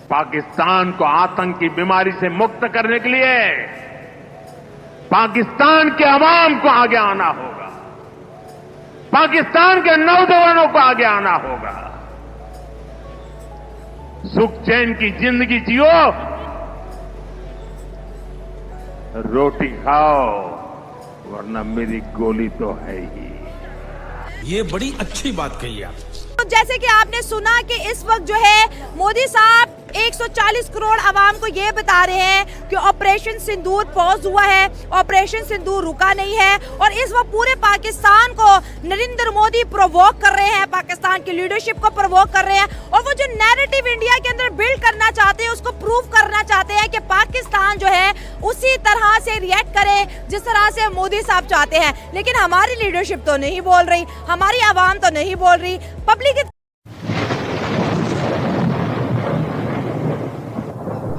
पाकिस्तान को आतंक की बीमारी से मुक्त करने के लिए पाकिस्तान के अवाम को आगे आना होगा, पाकिस्तान के नौजवानों को आगे आना होगा। सुख चैन की जिंदगी जियो, रोटी खाओ, वरना मेरी गोली तो है ही। ये बड़ी अच्छी बात कही आप। तो जैसे कि आपने सुना कि इस वक्त जो है मोदी साहब 140 करोड़ आवाम को ये बता रहे हैं कि ऑपरेशन सिंदूर पॉज हुआ है, ऑपरेशन सिंदूर रुका नहीं है। और इस वक्त पूरे पाकिस्तान को नरेंद्र मोदी प्रोवोक कर रहे हैं, पाकिस्तान की लीडरशिप को प्रोवोक कर रहे हैं। और वो जो नैरेटिव इंडिया के अंदर बिल्ड करना चाहते हैं, उसको प्रूव करना चाहते हैं कि पाकिस्तान जो है उसी तरह से रिएक्ट करे जिस तरह से मोदी साहब चाहते हैं। लेकिन हमारी लीडरशिप तो नहीं बोल रही, हमारी आवाम तो नहीं बोल रही, पब्लिक।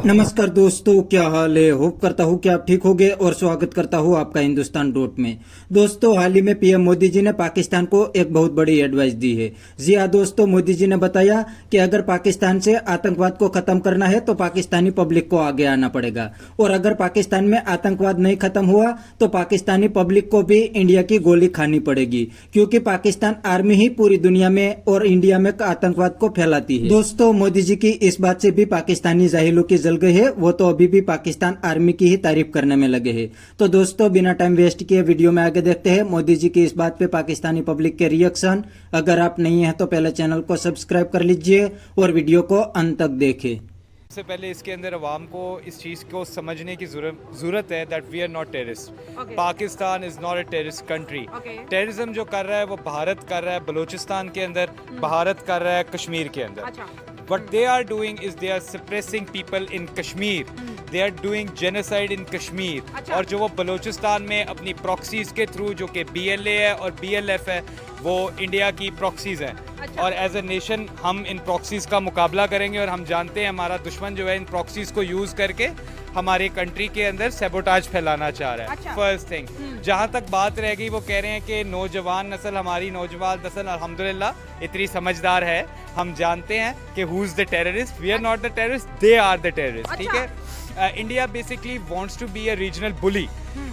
नमस्कार दोस्तों, क्या हाल है। होप करता हूँ कि आप ठीक होंगे और स्वागत करता हूँ आपका हिंदुस्तान डॉट में। दोस्तों, हाल ही में पीएम मोदी जी ने पाकिस्तान को एक बहुत बड़ी एडवाइस दी है। जी हाँ दोस्तों, मोदी जी ने बताया कि अगर पाकिस्तान से आतंकवाद को खत्म करना है तो पाकिस्तानी पब्लिक को आगे आना पड़ेगा, और अगर पाकिस्तान में आतंकवाद नहीं खत्म हुआ तो पाकिस्तानी पब्लिक को भी इंडिया की गोली खानी पड़ेगी, क्योंकि पाकिस्तान आर्मी ही पूरी दुनिया में और इंडिया में आतंकवाद को फैलाती है। दोस्तों, मोदी जी की इस बात से भी पाकिस्तानी जाहिलों की जल गए हैं, वो तो अभी भी पाकिस्तान आर्मी की ही तारीफ करने में लगे हैं। तो दोस्तों, बिना टाइम वेस्ट किए वीडियो में आगे देखते हैं मोदी जी की इस बात पे पाकिस्तानी पब्लिक के रिएक्शन। अगर आप नहीं हैं तो पहले चैनल को सब्सक्राइब कर लीजिए और वीडियो को अंत तक देखें। सबसे पहले इसके अंदर अवाम को इस चीज़ को समझने की ज़रूरत है that we are not terrorist. Pakistan is not a terrorist country. Terrorism जो कर रहा है वो भारत कर रहा है, बलूचिस्तान के अंदर भारत कर रहा है, कश्मीर के अंदर। What they are doing is they are suppressing people in Kashmir. They are doing genocide in Kashmir. और जो वो बलूचिस्तान में अपनी प्रॉक्सीज के थ्रू, जो कि BLA है और BLF है, वो इंडिया की प्रॉक्सीज हैं। और एज ए नेशन हम इन प्रॉक्सीज का मुकाबला करेंगे। और हम जानते हैं हमारा दुश्मन जो है इन प्रॉक्सीज को यूज़ करके हमारे कंट्री के अंदर सैबोटाज फैलाना चाह रहा है। फर्स्ट थिंग, जहाँ तक बात रह गई, वो कह रहे हैं कि नौजवान नस्ल, हमारी नौजवान नस्ल अल्हम्दुलिल्लाह इतनी समझदार है। हम जानते हैं कि who is the terrorist. We are not the terrorist, they are the terrorist. ठीक है। India basically wants to be a regional bully.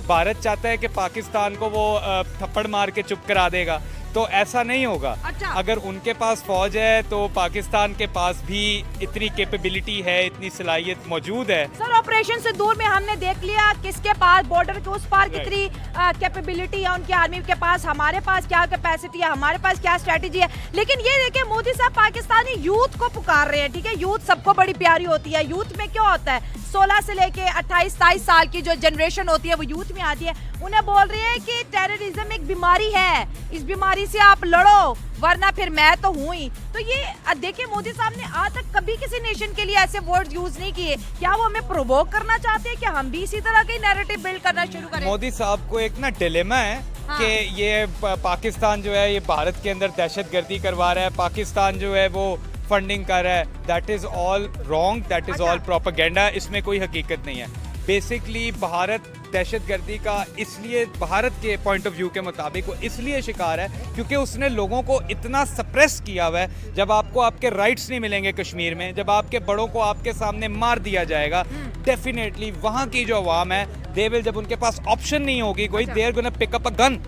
Bharat चाहता है कि पाकिस्तान को वो थप्पड़ मार के चुप करा देगा, तो ऐसा नहीं होगा। अगर उनके पास फौज है तो पाकिस्तान के पास भी इतनी कैपेबिलिटी है, इतनी सलाहियत मौजूद है। सर, ऑपरेशन सिंदूर में हमने देख लिया किसके पास बॉर्डर के उस पार कितनी कैपेबिलिटी है उनकी आर्मी के पास, हमारे पास क्या कैपेसिटी है, हमारे पास क्या स्ट्रेटेजी है। लेकिन ये देखिए, मोदी साहब पाकिस्तानी यूथ को पुकार रहे हैं। ठीक है, यूथ सबको बड़ी प्यारी होती है। यूथ में क्या होता है, 16 से लेके 28-27 साल की जो जनरेशन होती है वो यूथ में आती है। उन्हें बोल रही है कि टेररिज्म एक बीमारी है, इस बीमारी से आप लड़ो, वरना फिर मैं तो हूं ही। तो ये देखिए, मोदी साहब ने आज तक कभी किसी नेशन के लिए ऐसे वर्ड यूज नहीं किए। क्या वो हमें प्रोवोक करना चाहते हैं कि हम भी इसी तरह के नैरेटिव बिल्ड करना शुरू करें? मोदी साहब को एक ना डिलेमा है कि ये पाकिस्तान जो है ये भारत के अंदर दहशतगर्दी करवा रहा है, पाकिस्तान जो है वो फंडिंग कर रहा है। That is all wrong, that is all propaganda. इसमें कोई हकीकत नहीं है। बेसिकली भारत दहशतगर्दी का इसलिए, भारत के पॉइंट ऑफ व्यू के मुताबिक, वो इसलिए शिकार है क्योंकि उसने लोगों को इतना सप्रेस किया हुआ है। जब आपको आपके राइट्स नहीं मिलेंगे कश्मीर में, जब आपके बड़ों को आपके सामने मार दिया जाएगा, डेफिनेटली वहाँ की जो अवाम है, दे विल, जब उनके पास ऑप्शन नहीं होगी कोई, they are gonna pick up a gun,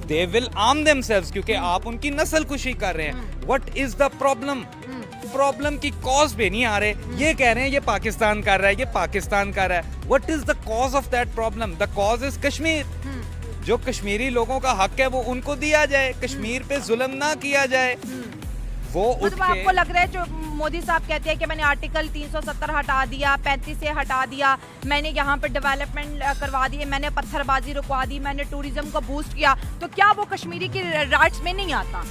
they will arm themselves, क्योंकि आप उनकी नस्ल कुशी कर रहे हैं। What is the problem? Problem की कॉज पे नहीं आ रहे। ये कह रहे हैं ये पाकिस्तान कर रहा है, ये पाकिस्तान कर रहा है। What is the cause of that problem? The cause is Kashmir. जो कश्मीरी लोगों का हक है वो उनको दिया जाए, कश्मीर पे जुल्म ना किया जाए। वो मतलब आपको लग रहा है, जो मोदी साहब कहते हैं कि मैंने आर्टिकल 370 हटा दिया, 35 से हटा दिया, मैंने यहाँ पे डेवलपमेंट करवा दी, मैंने पत्थरबाजी रुकवा दी, मैंने टूरिज्म को बूस्ट किया, तो क्या वो कश्मीरी की राइट्स में नहीं आता?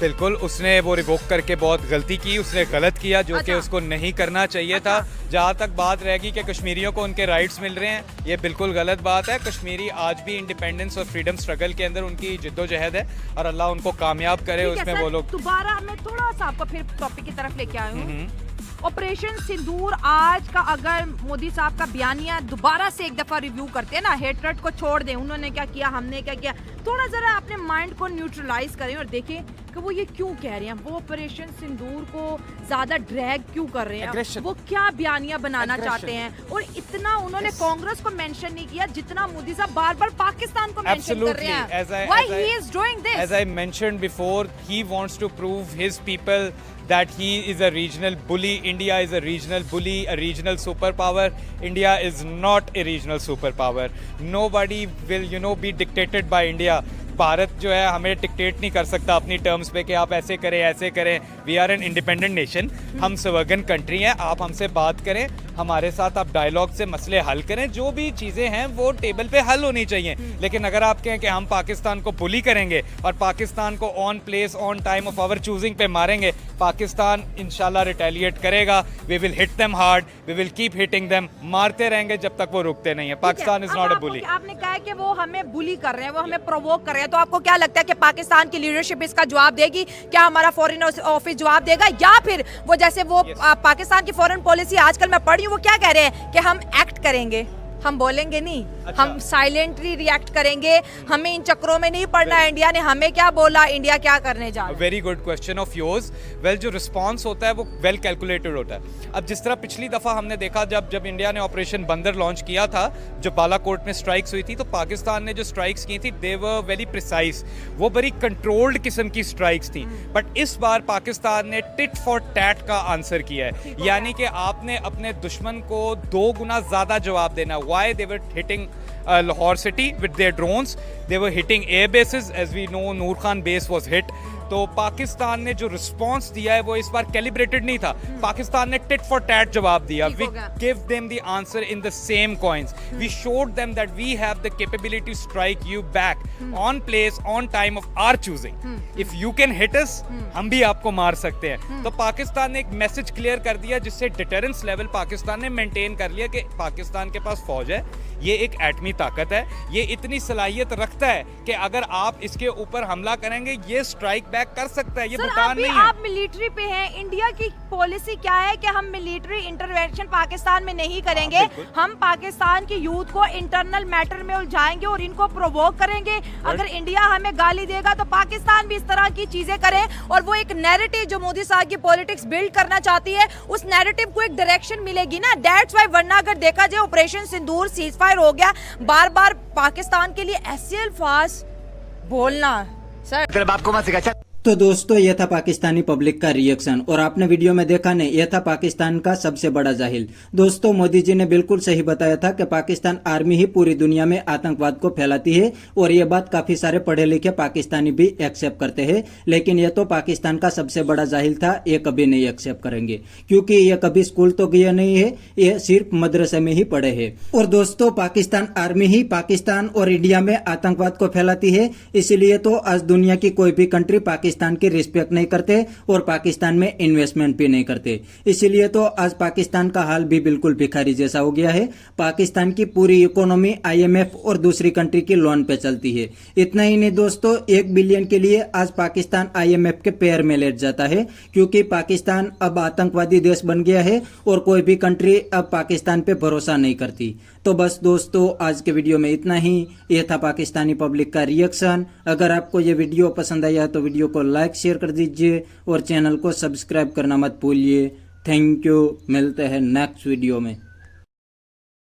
बिल्कुल, उसने वो रिवोक करके बहुत गलती की, उसने गलत किया, जो कि उसको नहीं करना चाहिए था। जहाँ तक बात रहेगी कि कश्मीरियों को उनके राइट्स मिल रहे हैं, ये बिल्कुल गलत बात है। कश्मीरी आज भी इंडिपेंडेंस और फ्रीडम स्ट्रगल के अंदर उनकी जिद्दोजहद है, और अल्लाह उनको कामयाब करे उसमें। वो लोग दोबारा मैं थोड़ा सा आपको फिर टॉपिक की तरफ लेके आया हूँ। ऑपरेशन सिंदूर आज का अगर मोदी साहब का बयानिया दोबारा से एक दफा रिव्यू करते हैं ना, हेटरेट को छोड़ दें, उन्होंने क्या किया, हमने क्या किया, थोड़ा जरा अपने माइंड को न्यूट्रलाइज करें और देखें कि वो ये क्यों कह रहे हैं, वो ऑपरेशन सिंदूर को ज्यादा ड्रैग क्यों कर रहे हैं, Aggression. वो क्या बयानियां बनाना Aggression. चाहते हैं, और इतना उन्होंने कांग्रेस को मेंशन नहीं किया जितना मोदी साहब बार बार पाकिस्तान को मेंशन कर रहे हैं। Why he is doing this? As I mentioned before, he wants to prove his people that he is a regional bully. India is a regional bully, a regional superpower. India is not a regional superpower. Nobody will, be dictated by India. Bharat जो है हमें dictate नहीं कर सकता अपनी terms पे कि आप ऐसे करें ऐसे करें। We are an independent nation, हम सवर्गन कंट्री हैं। आप हमसे बात करें, हमारे साथ आप डायलॉग से मसले हल करें, जो भी चीज़ें हैं वो टेबल पे हल होनी चाहिए। लेकिन अगर आप कहें कि हम पाकिस्तान को बुली करेंगे और पाकिस्तान को on place on time of our choosing पे मारेंगे, पाकिस्तान इंशाल्लाह रिटेलिएट करेगा। We will hit them hard, we will keep hitting them, मारते रहेंगे जब तक वो रुकते नहीं है। Pakistan is not a bully. आपने कहा है कि वो हमें बुली कर रहे हैं, वो हमें प्रोवोक कर रहे हैं, तो आपको क्या लगता है कि पाकिस्तान की लीडरशिप इसका जवाब देगी? क्या हमारा फॉरेन ऑफिस जवाब देगा, या फिर वो जैसे वो पाकिस्तान की फॉरेन पॉलिसी आजकल मैं पढ़ रही हूँ, वो क्या कह रहे हैं कि हम एक्ट करेंगे, हम बोलेंगे नहीं, हम साइलेंटली रिएक्ट करेंगे, हमें इन चक्रों में नहीं पड़ना है। इंडिया ने हमें क्या बोला, इंडिया क्या करने जा रहा है? Very good question of yours. Well, जो रिस्पांस होता है वो वेल कैलकुलेटेड होता है। अब जिस तरह पिछली दफ़ा हमने देखा जब इंडिया ने ऑपरेशन बंदर लॉन्च किया था, जो बालाकोट में स्ट्राइक्स हुई थी, तो पाकिस्तान ने जो स्ट्राइक्स की थी दे वर वेरी प्रिसाइज, वो बड़ी कंट्रोल्ड किस्म की स्ट्राइक्स थी। बट इस बार पाकिस्तान ने टिट फॉर टैट का आंसर किया है, यानी कि आपने अपने दुश्मन को 2 गुना ज़्यादा जवाब देना। Why they were hitting Lahore city with their drones, they were hitting air bases, as we know Noor Khan base was hit. तो पाकिस्तान ने जो रिस्पांस दिया है वो इस बार कैलिब्रेटेड नहीं था। पाकिस्तान ने टिट फॉर टैट जवाब दिया। We give them the answer in the same coins. We showed them that we have the capability to strike you back on place on time of our choosing. If you can hit us, हम भी आपको मार सकते हैं। तो पाकिस्तान ने एक message clear कर दिया, जिससे डिटरेंस लेवल पाकिस्तान ने मेंटेन कर लिया कि पाकिस्तान के पास फौज है, ये एक एटमी ताकत है, ये इतनी सलाहियत रखता है कि अगर आप इसके ऊपर हमला करेंगे ये स्ट्राइक बैक कर सकता है। ये भूटान नहीं है। आप मिलिट्री पे हैं, इंडिया की पॉलिसी क्या है कि हम मिलिट्री इंटरवेंशन पाकिस्तान में नहीं करेंगे, हम पाकिस्तान की यूथ को इंटरनल मैटर में उलझाएंगे और इनको प्रोवोक करेंगे। अगर इंडिया हमें गाली देगा तो पाकिस्तान भी इस तरह की चीजें करे, और वो एक नैरेटिव जो मोदी साहब की पॉलिटिक्स बिल्ड करना चाहती है, उस नैरेटिव को एक डायरेक्शन मिलेगी ना। दैट्स व्हाई, वरना अगर देखा जाए ऑपरेशन सिंदूर सीजफायर हो गया, बार बार पाकिस्तान के लिए ऐसे अल्फाज बोलना, सर तेरे बाप को मत सिखा। तो दोस्तों, यह था पाकिस्तानी पब्लिक का रिएक्शन, और आपने वीडियो में देखा नहीं, यह था पाकिस्तान का सबसे बड़ा जाहिल। दोस्तों, मोदी जी ने बिल्कुल सही बताया था कि पाकिस्तान आर्मी ही पूरी दुनिया में आतंकवाद को फैलाती है, और यह बात काफी सारे पढ़े लिखे पाकिस्तानी भी एक्सेप्ट करते हैं। लेकिन यह तो पाकिस्तान का सबसे बड़ा जाहिल था, ये कभी नहीं एक्सेप्ट करेंगे, क्योंकि यह कभी स्कूल तो गया नहीं है, यह सिर्फ मदरसे में ही पढ़े है। और दोस्तों, पाकिस्तान आर्मी ही पाकिस्तान और इंडिया में आतंकवाद को फैलाती है, इसलिए तो आज दुनिया की कोई भी कंट्री पाकिस्तान की रिस्पेक्ट नहीं करते और पाकिस्तान में इन्वेस्टमेंट भी नहीं करते। इसलिए तो आज पाकिस्तान का हाल भी बिल्कुल भिखारी जैसा हो गया है। पाकिस्तान की पूरी इकोनॉमी IMF और दूसरी कंट्री की लोन पे चलती है। इतना ही नहीं दोस्तों, 1 बिलियन के लिए आज पाकिस्तान IMF के पैर में लेट जाता है, क्योंकि पाकिस्तान अब आतंकवादी देश बन गया है और कोई भी कंट्री अब पाकिस्तान पे भरोसा नहीं करती। तो बस दोस्तों, आज के वीडियो में इतना ही। यह था पाकिस्तानी पब्लिक का रिएक्शन। अगर आपको ये वीडियो पसंद आया तो वीडियो को लाइक शेयर कर दीजिए और चैनल को सब्सक्राइब करना मत भूलिए। थैंक यू, मिलते हैं नेक्स्ट वीडियो में।